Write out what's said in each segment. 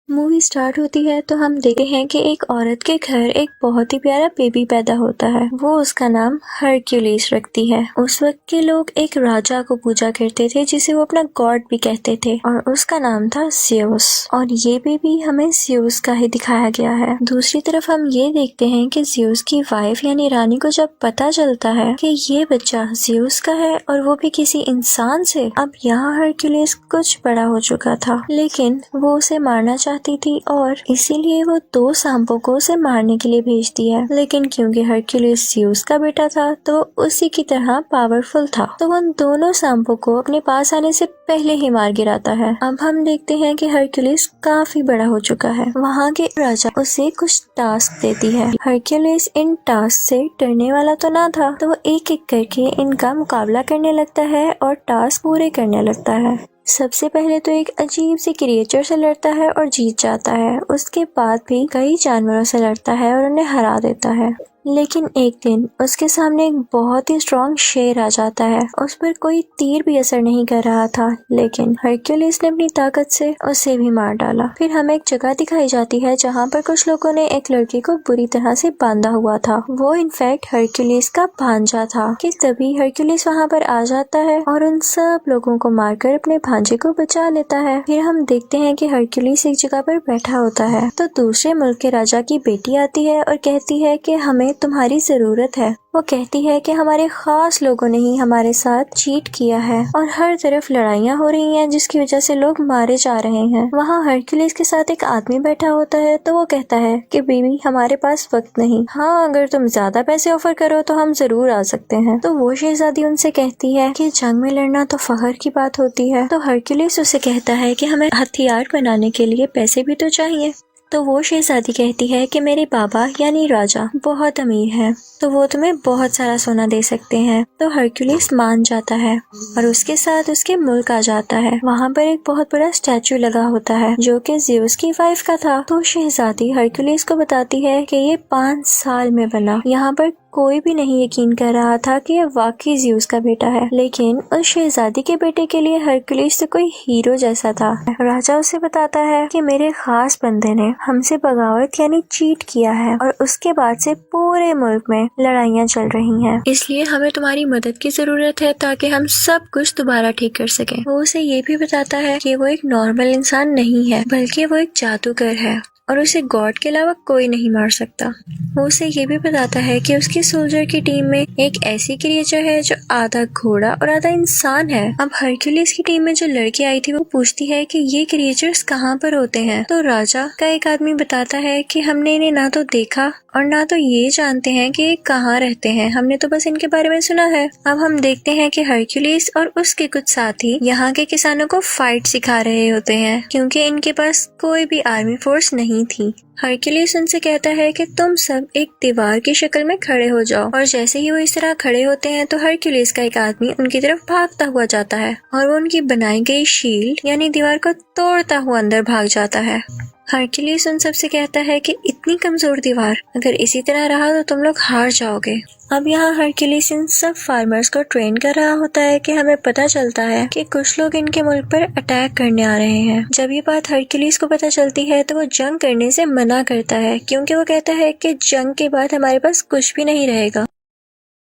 Movie start होती है तो हम देखते हैं कि एक औरत के घर एक बहुत ही प्यारा बेबी पैदा होता है। वो उसका नाम हरक्यूलिस रखती है। उस वक्त के लोग एक राजा को पूजा करते थे जिसे वो अपना गॉड भी कहते थे और उसका नाम था ज़्यूस। और ये बेबी हमें ज़्यूस का ही दिखाया गया है। दूसरी तरफ हम ये देखते हैं कि ज़्यूस की वाइफ यानी रानी को जब पता चलता है कि ये बच्चा ज़्यूस का है और वो भी किसी इंसान से, अब यहाँ हरक्यूलिस कुछ बड़ा हो चुका था लेकिन वो उसे मारना चाहती थी और इसीलिए वो 2 सांपों को उसे मारने के लिए भेजती है। लेकिन क्योंकि हरक्यूलिस ज़्यूस का बेटा था तो उसी की तरह पावरफुल था, तो उन दोनों सांपों को अपने पास आने से पहले ही मार गिराता है। अब हम देखते हैं कि हरक्यूलिस काफी बड़ा हो चुका है। वहाँ के राजा उसे कुछ टास्क देती है। हरक्यूलिस इन टास्क से डरने वाला तो ना था, तो वो एक एक करके इनका मुकाबला करने लगता है और टास्क पूरे करने लगता है। सबसे पहले तो एक अजीब सी क्रिएचर से लड़ता है और जीत जाता है। उसके बाद भी कई जानवरों से लड़ता है और उन्हें हरा देता है। लेकिन एक दिन उसके सामने एक बहुत ही स्ट्रॉन्ग शेर आ जाता है। उस पर कोई तीर भी असर नहीं कर रहा था, लेकिन हरक्यूलिस ने अपनी ताकत से उसे भी मार डाला। फिर हमें एक जगह दिखाई जाती है जहाँ पर कुछ लोगों ने एक लड़की को बुरी तरह से बांधा हुआ था। वो इनफैक्ट हरक्यूलिस का भांजा था कि तभी हरक्यूलिस वहाँ पर आ जाता है और उन सब लोगों को मारकर अपने भांजे को बचा लेता है। फिर हम देखते हैं कि हरक्यूलिस एक जगह पर बैठा होता है तो दूसरे मुल्क के राजा की बेटी आती है और कहती है कि हमें तुम्हारी जरूरत है। वो कहती है कि हमारे खास लोगों ने ही हमारे साथ चीट किया है और हर तरफ लड़ाइयाँ हो रही हैं जिसकी वजह से लोग मारे जा रहे हैं। वहाँ हरक्यूलिस के साथ एक आदमी बैठा होता है तो वो कहता है कि बीवी हमारे पास वक्त नहीं, हाँ अगर तुम ज्यादा पैसे ऑफर करो तो हम जरूर आ सकते हैं। तो वो शहजादी उनसे कहती है कि जंग में लड़ना तो फख्र की बात होती है। तो हरक्यूलिस उसे कहता है कि हमें हथियार बनाने के लिए पैसे भी तो चाहिए। तो वो शहजादी कहती है कि मेरे बाबा यानी राजा बहुत अमीर हैं, तो वो तुम्हें बहुत सारा सोना दे सकते हैं। तो हरक्यूलिस मान जाता है और उसके साथ उसके मुल्क आ जाता है। वहाँ पर एक बहुत बड़ा स्टैचू लगा होता है जो कि ज़्यूस की वाइफ का था। तो शहजादी हरक्यूलिस को बताती है कि ये 5 साल में बना। यहाँ पर कोई भी नहीं यकीन कर रहा था कि ये वाकई ज़्यूस का बेटा है, लेकिन उस शहजादी के बेटे के लिए हरक्यूलिस तो कोई हीरो जैसा था। राजा उसे बताता है कि मेरे खास बंदे ने हमसे बगावत यानी चीट किया है और उसके बाद से पूरे मुल्क में लड़ाइयाँ चल रही हैं, इसलिए हमें तुम्हारी मदद की जरूरत है ताकि हम सब कुछ दोबारा ठीक कर सकें। वो उसे ये भी बताता है कि वो एक नॉर्मल इंसान नहीं है बल्कि वो एक जादूगर है और उसे गॉड के अलावा कोई नहीं मार सकता। वो उसे ये भी बताता है कि उसकी सोल्जर की टीम में एक ऐसी क्रिएचर है जो आधा घोड़ा और आधा इंसान है। अब हरक्यूलिस की टीम में जो लड़की आई थी वो पूछती है कि ये क्रिएचर्स कहाँ पर होते हैं। तो राजा का एक आदमी बताता है कि हमने इन्हें ना तो देखा और ना तो ये जानते हैं कि ये कहाँ रहते हैं, हमने तो बस इनके बारे में सुना है। अब हम देखते हैं कि हरक्यूलिस और उसके कुछ साथी यहाँ के किसानों को फाइट सिखा रहे होते हैं क्योंकि इनके पास कोई भी आर्मी फोर्स नहीं थी। हरक्यूलिस उनसे कहता है कि तुम सब एक दीवार की शक्ल में खड़े हो जाओ और जैसे ही वो इस तरह खड़े होते हैं तो हरक्यूलिस का एक आदमी उनकी तरफ भागता हुआ जाता है और वो उनकी बनाई गई शील्ड यानी दीवार को तोड़ता हुआ अंदर भाग जाता है। हरक्यूलिस उन सब से कहता है कि इतनी कमजोर दीवार, अगर इसी तरह रहा तो तुम लोग हार जाओगे। अब यहाँ हरक्यूलिस इन सब फार्मर्स को ट्रेन कर रहा होता है कि हमें पता चलता है कि कुछ लोग इनके मुल्क पर अटैक करने आ रहे हैं। जब ये बात हरक्यूलिस को पता चलती है तो वो जंग करने से मना करता है क्योंकि वो कहता है कि जंग के बाद हमारे पास कुछ भी नहीं रहेगा।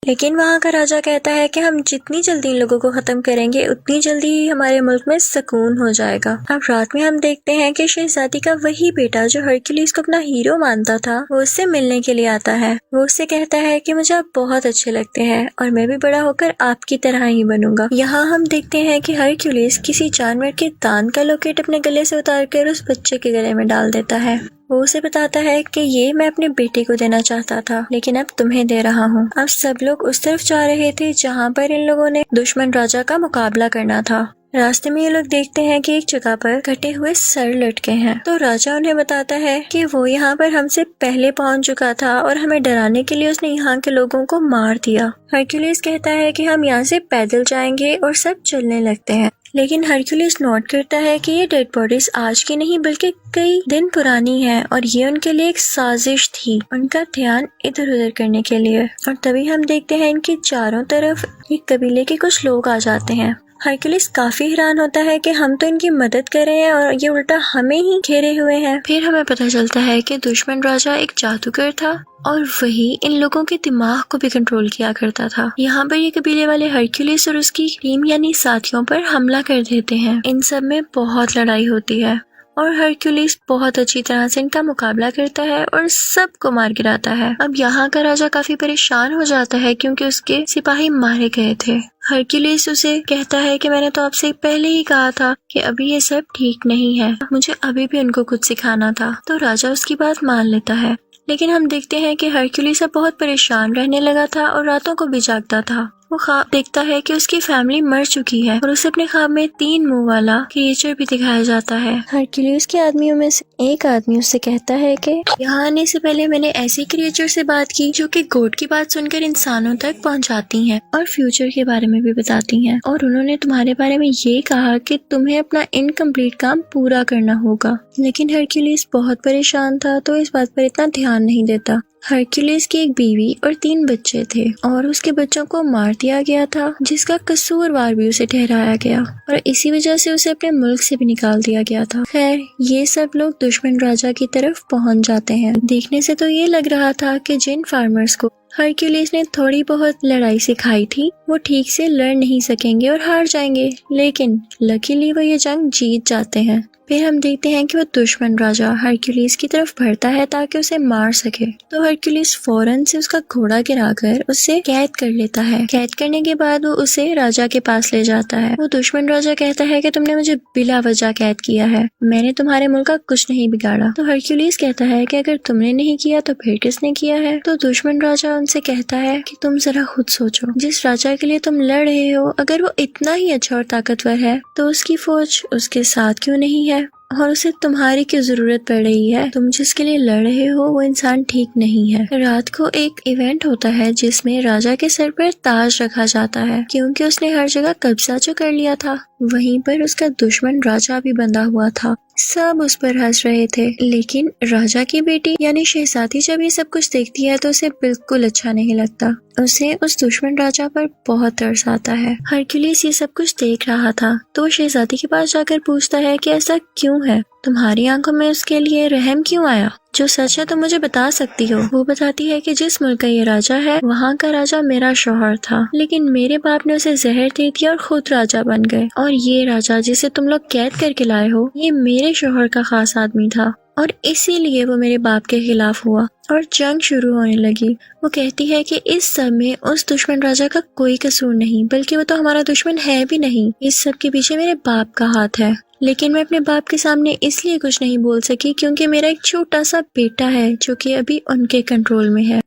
लेकिन वहाँ का राजा कहता है कि हम जितनी जल्दी इन लोगों को खत्म करेंगे उतनी जल्दी ही हमारे मुल्क में सुकून हो जाएगा। अब रात में हम देखते हैं कि शहजादी का वही बेटा जो हरक्यूलिस को अपना हीरो मानता था वो उससे मिलने के लिए आता है। वो उससे कहता है कि मुझे आप बहुत अच्छे लगते हैं और मैं भी बड़ा होकर आपकी तरह ही बनूंगा। यहाँ हम देखते हैं कि हरक्यूलिस किसी जानवर के दांत का लॉकेट अपने गले से उतार कर उस बच्चे के गले में डाल देता है। वो उसे बताता है कि ये मैं अपने बेटे को देना चाहता था लेकिन अब तुम्हें दे रहा हूँ। अब सब लोग उस तरफ जा रहे थे जहाँ पर इन लोगों ने दुश्मन राजा का मुकाबला करना था। रास्ते में ये लोग देखते हैं कि एक जगह पर कटे हुए सर लटके हैं। तो राजा उन्हें बताता है कि वो यहाँ पर हमसे पहले पहुँच चुका था और हमें डराने के लिए उसने यहाँ के लोगों को मार दिया। हरक्यूलिस कहता है कि हम यहाँ से पैदल जाएंगे और सब चलने लगते हैं। लेकिन हरक्यूलिस नोट करता है कि ये डेड बॉडीज आज की नहीं बल्कि कई दिन पुरानी है और ये उनके लिए एक साजिश थी, उनका ध्यान इधर उधर करने के लिए। और तभी हम देखते हैं इनके चारों तरफ एक कबीले के कुछ लोग आ जाते हैं। हरक्यूलिस काफी हैरान होता है कि हम तो इनकी मदद कर रहे हैं और ये उल्टा हमें ही घेरे हुए हैं। फिर हमें पता चलता है कि दुश्मन राजा एक जादूगर था और वही इन लोगों के दिमाग को भी कंट्रोल किया करता था। यहाँ पर ये कबीले वाले हरक्यूलिस और उसकी टीम यानी साथियों पर हमला कर देते हैं। इन सब में बहुत लड़ाई होती है और हरक्यूलिस बहुत अच्छी तरह से इनका मुकाबला करता है और सबको मार गिराता है। अब यहाँ का राजा काफी परेशान हो जाता है क्योंकि उसके सिपाही मारे गए थे। हरक्यूलिस उसे कहता है कि मैंने तो आपसे पहले ही कहा था कि अभी ये सब ठीक नहीं है, मुझे अभी भी उनको कुछ सिखाना था। तो राजा उसकी बात मान लेता है, लेकिन हम देखते हैं कि हरक्यूलिस अब बहुत परेशान रहने लगा था और रातों को भी जागता था। वो ख्वाब देखता है कि उसकी फैमिली मर चुकी है और उसे अपने ख्वाब में 3 मुंह वाला क्रिएचर भी दिखाया जाता है। हरक्यूलिस के आदमियों में से एक आदमी उससे कहता है कि यहाँ आने से पहले मैंने ऐसे क्रिएचर से बात की जो कि गॉड की बात सुनकर इंसानों तक पहुँचाती हैं और फ्यूचर के बारे में भी बताती हैं, और उन्होंने तुम्हारे बारे में ये कहा कि तुम्हें अपना इनकम्प्लीट काम पूरा करना होगा। लेकिन हरक्यूलिस बहुत परेशान था तो इस बात पर इतना ध्यान नहीं देता। हरक्यूलिस की एक बीवी और 3 बच्चे थे और उसके बच्चों को मार दिया गया था, जिसका कसूरवार भी उसे ठहराया गया और इसी वजह से उसे अपने मुल्क से भी निकाल दिया गया था। खैर, ये सब लोग दुश्मन राजा की तरफ पहुंच जाते हैं। देखने से तो ये लग रहा था कि जिन फार्मर्स को हरक्यूलिस ने थोड़ी बहुत लड़ाई सिखाई थी वो ठीक से लड़ नहीं सकेंगे और हार जाएंगे, लेकिन लकीली वो ये जंग जीत जाते हैं। फिर हम देखते हैं कि वो दुश्मन राजा हरक्यूलिस की तरफ बढ़ता है ताकि उसे मार सके। तो हरक्यूलिस फौरन से उसका घोड़ा गिराकर उसे कैद कर लेता है। कैद करने के बाद वो उसे राजा के पास ले जाता है। वो दुश्मन राजा कहता है कि तुमने मुझे बिला वजह कैद किया है, मैंने तुम्हारे मुल्क का कुछ नहीं बिगाड़ा। तो हरक्यूलिस कहता है कि अगर तुमने नहीं किया तो फिर किसने किया है। तो दुश्मन राजा उनसे कहता है कि तुम जरा खुद सोचो, जिस राजा के लिए तुम लड़ रहे हो अगर वो इतना ही अच्छा और ताकतवर है तो उसकी फौज उसके साथ क्यों नहीं है और उसे तुम्हारी क्यों जरूरत पड़ रही है। तुम जिसके लिए लड़ रहे हो वो इंसान ठीक नहीं है। रात को एक इवेंट होता है जिसमें राजा के सर पर ताज रखा जाता है क्योंकि उसने हर जगह कब्जा जो कर लिया था। वहीं पर उसका दुश्मन राजा भी बंधा हुआ था। सब उस पर हंस रहे थे, लेकिन राजा की बेटी यानी शहजादी जब ये सब कुछ देखती है तो उसे बिल्कुल अच्छा नहीं लगता। उसे उस दुश्मन राजा पर बहुत तरस आता है। हरक्यूलिस ये सब कुछ देख रहा था तो शहजादी के पास जाकर पूछता है कि ऐसा क्यों है, तुम्हारी आंखों में उसके लिए रहम क्यों आया? जो सच है तो मुझे बता सकती हो। वो बताती है कि जिस मुल्क का ये राजा है वहाँ का राजा मेरा शौहर था, लेकिन मेरे बाप ने उसे जहर दे दिया और खुद राजा बन गए, और ये राजा जिसे तुम लोग कैद करके लाए हो ये मेरे शौहर का खास आदमी था और इसीलिए वो मेरे बाप के खिलाफ हुआ और जंग शुरू होने लगी। वो कहती है कि इस सब में उस दुश्मन राजा का कोई कसूर नहीं, बल्कि वो तो हमारा दुश्मन है भी नहीं। इस सब के पीछे मेरे बाप का हाथ है, लेकिन मैं अपने बाप के सामने इसलिए कुछ नहीं बोल सकी क्योंकि मेरा एक छोटा सा बेटा है जो कि अभी उनके कंट्रोल में है।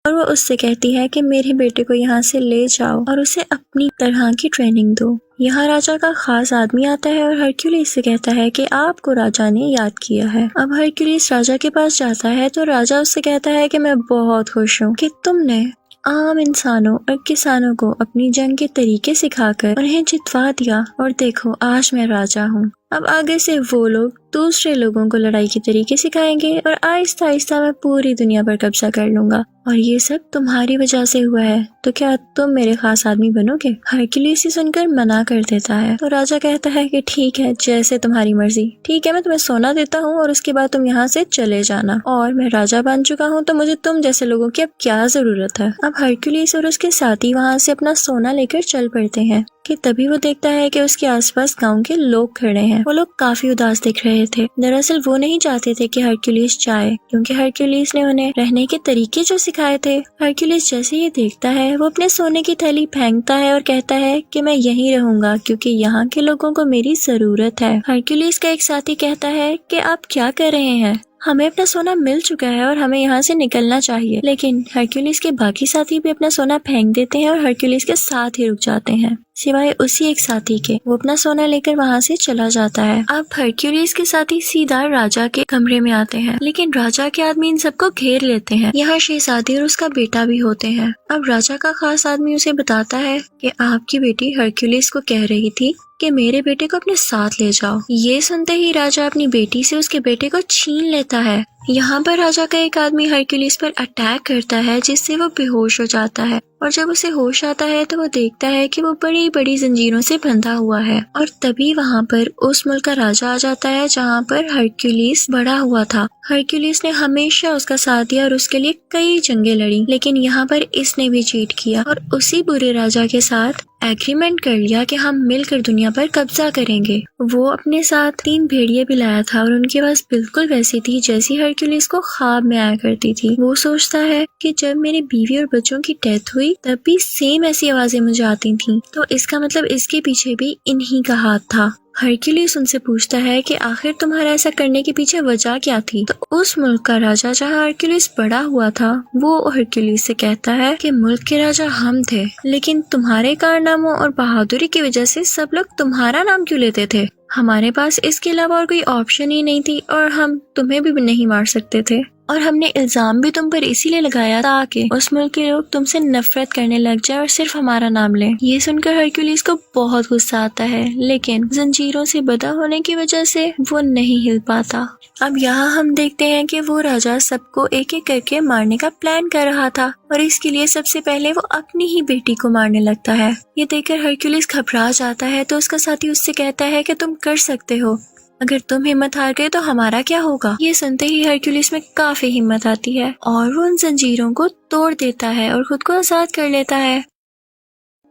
और वो उससे कहती है कि मेरे बेटे को यहाँ से ले जाओ और उसे अपनी तरह की ट्रेनिंग दो। यहाँ राजा का खास आदमी आता है और हरक्यूलिस से कहता है कि आपको राजा ने याद किया है। अब हरक्यूलिस राजा के पास जाता है तो राजा उससे कहता है कि मैं बहुत खुश हूँ कि तुमने आम इंसानों और किसानों को अपनी जंग के तरीके सिखाकर उन्हें जितवा दिया, और देखो आज मैं राजा हूँ। अब आगे से वो लोग दूसरे लोगों को लड़ाई के तरीके सिखाएंगे और आहिस्ता आहिस्ता मैं पूरी दुनिया पर कब्जा कर लूंगा, और ये सब तुम्हारी वजह से हुआ है, तो क्या तुम मेरे खास आदमी बनोगे? हरक्यूलिस सुनकर मना कर देता है तो राजा कहता है कि ठीक है, जैसे तुम्हारी मर्जी। ठीक है, मैं तुम्हें सोना देता हूँ और उसके बाद तुम यहाँ से चले जाना, और मैं राजा बन चुका हूँ तो मुझे तुम जैसे लोगों की अब क्या जरूरत है। अब हरक्यूलिस और उसके साथी वहाँ से अपना सोना लेकर चल पड़ते हैं कि तभी वो देखता है कि उसके आसपास गांव के लोग खड़े हैं। वो लोग काफी उदास दिख रहे थे। दरअसल वो नहीं चाहते थे कि हरक्यूलिस जाए क्योंकि हरक्यूलिस ने उन्हें रहने के तरीके जो सिखाए थे। हरक्यूलिस जैसे ये देखता है वो अपने सोने की थैली फेंकता है और कहता है कि मैं यहीं रहूंगा क्योंकि यहाँ के लोगों को मेरी जरूरत है। हरक्यूलिस का एक साथी कहता है कि आप क्या कर रहे हैं, हमें अपना सोना मिल चुका है और हमें यहाँ से निकलना चाहिए। लेकिन हरक्यूलिस के बाकी साथी भी अपना सोना फेंक देते हैं और हरक्यूलिस के साथ ही रुक जाते हैं, सिवाय उसी एक साथी के। वो अपना सोना लेकर वहाँ से चला जाता है। अब हरक्यूलिस के साथी सीधा राजा के कमरे में आते हैं, लेकिन राजा के आदमी इन सबको घेर लेते हैं। यहाँ शहजादी और उसका बेटा भी होते हैं। अब राजा का खास आदमी उसे बताता है कि आपकी बेटी हरक्यूलिस को कह रही थी कि मेरे बेटे को अपने साथ ले जाओ। ये सुनते ही राजा अपनी बेटी से उसके बेटे को छीन लेता है। यहाँ पर राजा का एक आदमी हरक्यूलिस पर अटैक करता है जिससे वो बेहोश हो जाता है और जब उसे होश आता है तो वो देखता है कि वो बड़ी बड़ी जंजीरों से बंधा हुआ है। और तभी वहाँ पर उस मुल्क का राजा आ जाता है जहाँ पर हरक्यूलिस बड़ा हुआ था। हरक्यूलिस ने हमेशा उसका साथ दिया और उसके लिए कई जंगें लड़ी, लेकिन यहाँ पर इसने भी चीट किया और उसी बुरे राजा के साथ एग्रीमेंट कर लिया कि हम मिलकर दुनिया पर कब्जा करेंगे। वो अपने साथ 3 भेड़िए भी लाया था और उनकी आवाज बिल्कुल वैसी थी जैसी हरक्यूलिस को ख्वाब में आया करती थी। वो सोचता है कि जब मेरी बीवी और बच्चों की डेथ हुई तब भी सेम ऐसी आवाजें मुझे आती थी, तो इसका मतलब इसके पीछे भी इन्हीं का हाथ था। हरक्यूलिस उनसे पूछता है कि आखिर तुम्हारा ऐसा करने के पीछे वजह क्या थी। तो उस मुल्क का राजा जहाँ हरक्यूलिस बड़ा हुआ था वो हरक्यूलिस से कहता है कि मुल्क के राजा हम थे, लेकिन तुम्हारे कारनामों और बहादुरी की वजह से सब लोग तुम्हारा नाम क्यों लेते थे। हमारे पास इसके अलावा और कोई ऑप्शन ही नहीं थी और हम तुम्हें भी नहीं मार सकते थे, और हमने इल्जाम भी तुम पर इसीलिए लगाया ताकि उस मुल्क के लोग तुमसे नफरत करने लग जाए और सिर्फ हमारा नाम लें। ये सुनकर हरक्यूलिस को बहुत गुस्सा आता है, लेकिन जंजीरों से बंधा होने की वजह से वो नहीं हिल पाता। अब यहाँ हम देखते हैं कि वो राजा सबको एक एक करके मारने का प्लान कर रहा था और इसके लिए सबसे पहले वो अपनी ही बेटी को मारने लगता है। ये देखकर हरक्यूलिस घबरा जाता है तो उसका साथी उससे कहता है कि तुम कर सकते हो, अगर तुम हिम्मत हार गए तो हमारा क्या होगा। ये सुनते ही हरक्यूलिस में काफी हिम्मत आती है और वो उन जंजीरों को तोड़ देता है और खुद को आजाद कर लेता है।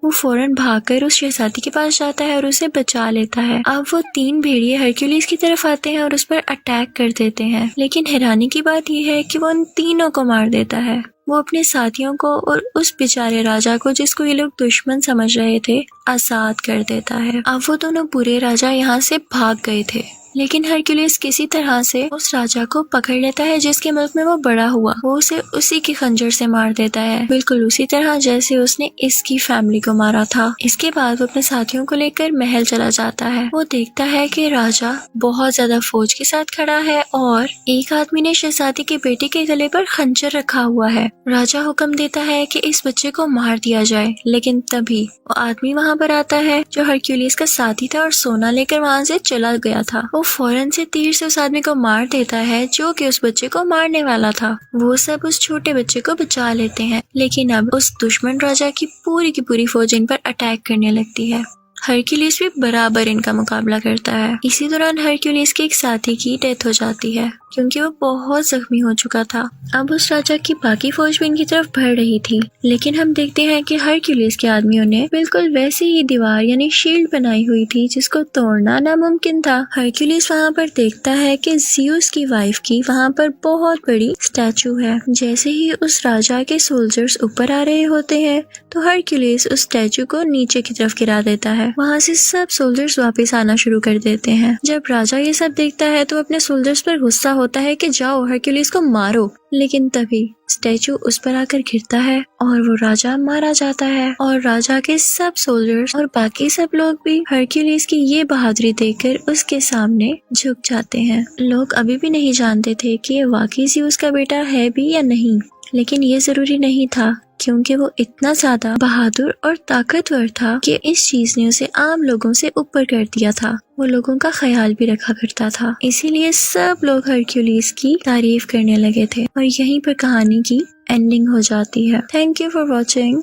वो फौरन भागकर उस शहजादी के पास जाता है और उसे बचा लेता है। अब वो 3 भेड़िए हरक्यूलिस की तरफ आते हैं और उस पर अटैक कर देते हैं, लेकिन हैरानी की बात यह है कि वो उन तीनों को मार देता है। वो अपने साथियों को और उस बेचारे राजा को, जिसको ये लोग दुश्मन समझ रहे थे, आजाद कर देता है। अब वो दोनों बुरे राजा यहाँ से भाग गए थे, लेकिन हरक्यूलिस किसी तरह से उस राजा को पकड़ लेता है जिसके मुल्क में वो बड़ा हुआ। वो उसे उसी के खंजर से मार देता है, बिल्कुल उसी तरह जैसे उसने इसकी फैमिली को मारा था। इसके बाद वो अपने साथियों को लेकर महल चला जाता है। वो देखता है कि राजा बहुत ज्यादा फौज के साथ खड़ा है और एक आदमी ने शहजादी के बेटे के गले पर खंजर रखा हुआ है। राजा हुक्म देता है कि इस बच्चे को मार दिया जाए, लेकिन तभी वो आदमी वहाँ पर आता है जो हरक्यूलिस का साथी था और सोना लेकर वहाँ से चला गया था। वो फौरन से तीर से उस आदमी को मार देता है जो कि उस बच्चे को मारने वाला था। वो सब उस छोटे बच्चे को बचा लेते हैं, लेकिन अब उस दुश्मन राजा की पूरी फौज इन पर अटैक करने लगती है। हरक्यूलिस भी बराबर इनका मुकाबला करता है। इसी दौरान हरक्यूलिस के एक साथी की डेथ हो जाती है क्योंकि वो बहुत जख्मी हो चुका था। अब उस राजा की बाकी फौज भी इनकी तरफ बढ़ रही थी, लेकिन हम देखते हैं कि हरक्यूलिस के आदमियों ने बिल्कुल वैसी ही दीवार यानी शील्ड बनाई हुई थी जिसको तोड़ना नामुमकिन था। हरक्यूलिस वहाँ पर देखता है कि ज़्यूस की वाइफ की वहाँ पर बहुत बड़ी स्टैचू है। जैसे ही उस राजा के सोल्जर्स ऊपर आ रहे होते हैं तो हरक्यूलिस उस स्टैचू को नीचे की तरफ गिरा देता है। वहाँ से सब सोल्जर्स वापस आना शुरू कर देते हैं। जब राजा ये सब देखता है तो अपने सोल्जर्स पर गुस्सा होता है कि जाओ हरक्यूलिस को मारो, लेकिन तभी स्टैचू उस पर आकर गिरता है और वो राजा मारा जाता है और राजा के सब सोल्जर्स और बाकी सब लोग भी हरक्यूलिस की ये बहादुरी देखकर उसके सामने झुक जाते हैं। लोग अभी भी नहीं जानते थे कि ये वाकई ज़्यूस का बेटा है भी या नहीं, लेकिन ये जरूरी नहीं था क्योंकि वो इतना ज्यादा बहादुर और ताकतवर था कि इस चीज ने उसे आम लोगों से ऊपर कर दिया था। वो लोगों का ख्याल भी रखा करता था, इसीलिए सब लोग हरक्यूलिस की तारीफ करने लगे थे और यहीं पर कहानी की एंडिंग हो जाती है। Thank you for watching.